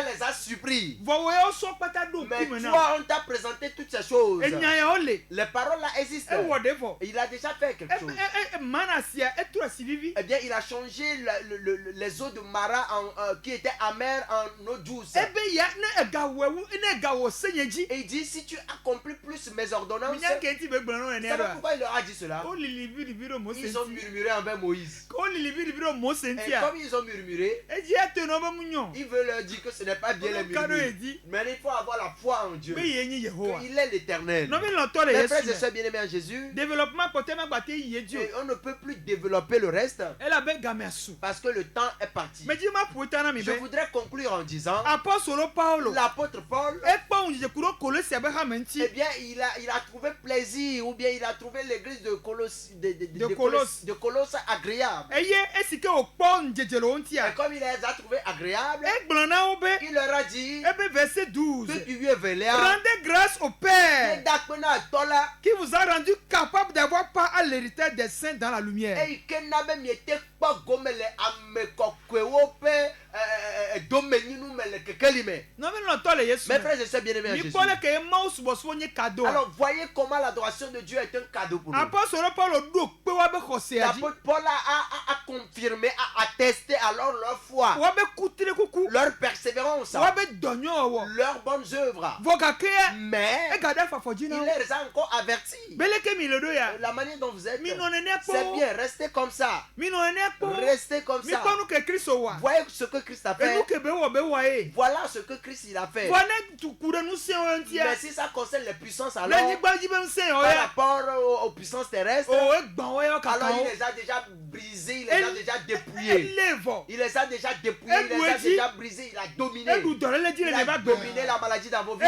les a surpris. Mais toi, on t'a présenté toutes ces choses. Les paroles là existent. Il a déjà fait quelque chose. Eh bien, il a changé les eaux de Mara qui étaient amères en eau douce. Et il dit, si tu accomplis plus mes ordonnances, c'est pourquoi il leur a dit cela. Ils ont murmuré envers Moïse. Et comme ils ont murmuré, il veut leur dire que ce n'est pas bien les murmures. Mais il faut avoir la foi en Dieu. Il est l'éternel. Mes frères et sœurs bien-aimés en Jésus, et on ne peut plus développer le reste parce que le temps est parti. Je voudrais conclure en disant, l'apôtre Paul, eh bien, il a trouvé plaisir, ou bien il a trouvé l'église de Colosse agréable. Et comme il les a trouvés agréables, il leur a dit, verset 12, rendez rendez grâce au Père qui vous a rendu capable d'avoir part à l'héritage des saints dans la lumière. Mes frères et sœurs bien-aimés en Jésus. Alors voyez comment l'adoration de Dieu est un cadeau pour nous. L'apôtre Paul a confirmé, a attesté alors leur foi, leur persévérance, leurs bonnes œuvres. Mais il les a encore avertis. La manière dont vous êtes, c'est bien, restez comme ça. Restez comme ça. Voyez ce que Christ a fait. Voilà ce que Christ il a fait. Mais si ça concerne les puissances alors, par rapport aux puissances terrestres, alors il les a déjà brisés, il les a déjà dépouillés. Il les a déjà dépouillés, il les a déjà brisés, il a dominé. Il a dominé la maladie dans vos vies.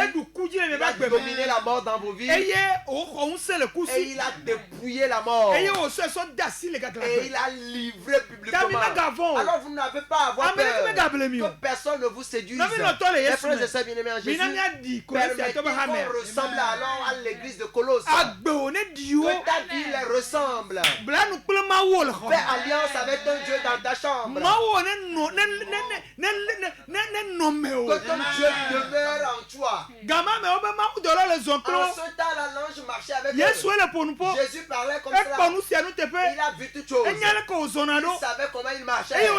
Il a dominé la mort dans vos vies. Et il a dépouillé la mort. Et il a livré publiquement. Alors vous n'avez pas à avoir peur que personne ne vous séduise. Les frères et sœurs bien-aimés en Jésus, permettez qu'on ressemble alors à l'église de Colosse. Que ta vie les ressemble. Fais alliance avec ton Dieu dans ta chambre. Que ton Dieu demeure en toi. En ce temps-là, l'ange marchait avec eux. Jésus parlait comme cela. Il a vu toutes choses. Il savait comment il marchait. Et il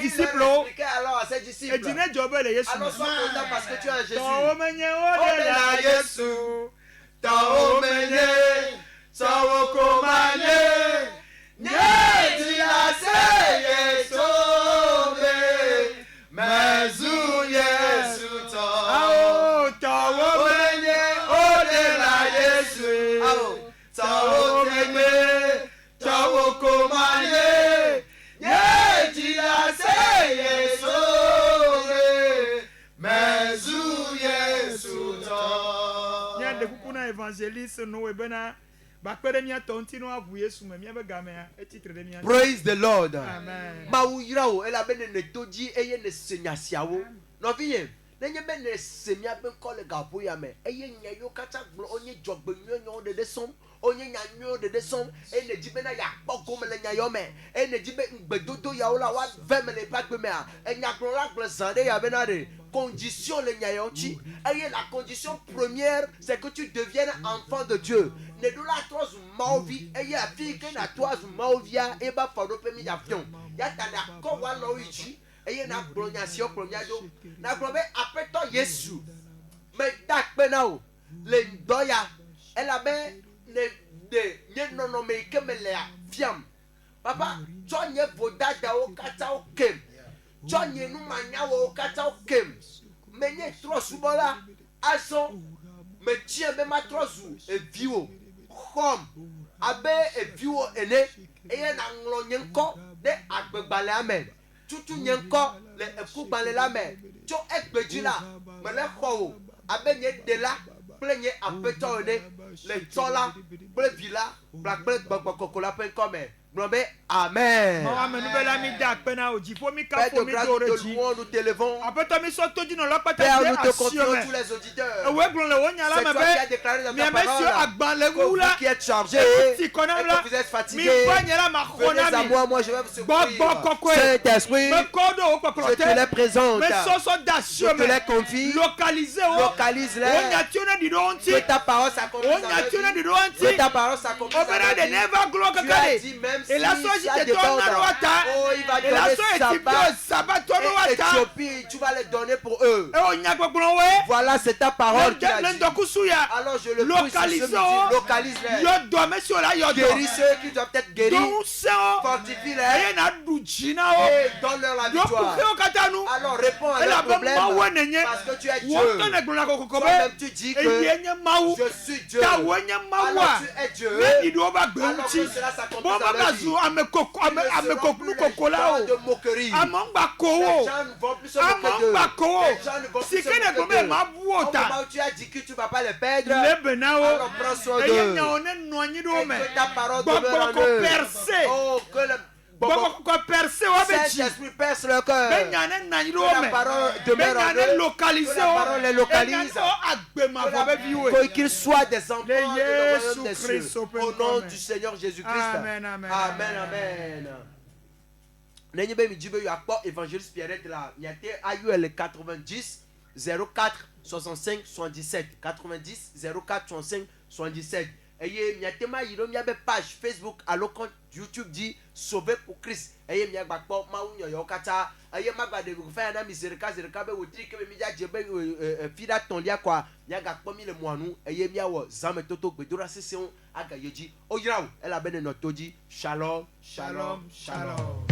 expliquait alors à ses disciples. Alors sois content parce que tu es en Jésus. Praise the Lord. Amen. Mauyirao elabene ne toji eye ne senyasiawo. No vie. Nenye be ne semia be kole gapo ya me. Eye nyayo kata glo onye jogbe nyonyo de som. Onye nyanyo de som. Ene jibe na ya poko me le nyayo me. Ene jibe ngbedodo ya ola wa veme le pakbe me a. Enya glo la glo zande ya benade. Condition le nyayonchi. Et la condition première, c'est que tu deviennes enfant de Dieu. Ne do la trois mauvi. Et ya fille que na trois mauvia. Et ba fado pe mi avion. Ya tada ko wa lo ichi. Et na gloniation gloniado. Na globe après toi Yesu. Mais tak penao. Le doya. Elle a ben ne non me que me le fiam. Papa, tu nye vodada o kata o kem. John ye nu manyawo kata okem menye trosu bola aso me tie be ma trosu e viwo khom abe e viwo ene eye na nglo nyenko de agbegbale amen tutu nyenko le ekugbale la me cho egbejila me le kho abe nye de la plenye apeto ene le tola ple vila Amen. Père de grâce, nous te louons, nous t'élevons. Père, nous te confions tous les auditeurs. C'est toi qui as déclaré dans ta parole que vous qui êtes chargés et que vous êtes fatigués, venez à moi, moi je vais vous secourir. Saint-Esprit, je te les présente. Je te les confie. Localise-les. Que ta parole s'accomplisse avec lui. Que ta parole s'accomplisse avec lui. Tu as dit même si il y a des bords, oh, il va donner sabbat et Éthiopie, tu vas les donner pour eux. Voilà, c'est ta parole qui a dit. Alors je le prie ce midi, localise-les. Guéris ceux qui doivent être guéris. Fortifie-les et donne-leur la victoire. Alors réponds à leurs problèmes parce que tu es Dieu. Toi-même tu dis que je suis Dieu. Alors tu es Dieu. Alors que cela s'accomplisse dans leur vie. De moquerie. Les gens ne vont plus se moquer d'eux. Les gens ne vont plus se moquer d'eux. Au moment où tu as dit que tu ne vas pas les perdre, alors prends soin d'eux. Et que ta parole demeure en eux. Oh, que le Saint-Esprit perce leur cœur. Que la parole demeure en eux. Que la parole les localise. Qu'ils soient des enfants de royaume des cieux. Au nom du Seigneur Jésus-Christ. Amen, amen. Amen. N'ayez mi jibe yakpo évangéliste Pierre de la miate AUL 90 04 65 77 90 04 65 77. Ayez miate ma yiro miabe page Facebook à le compte YouTube dit Sauvé pour Christ. Ayez mi agbakpo ma unyo yokata. Ayez magba de faire na misérika zerika be wotri ke mi dia jebe fida ton lia kwa mi agbakpo mi le moanu. Ayez mi awo zame toto gbedora seseon aga yeji. Oyirawo ela bene no toji. Shalom, shalom, shalom.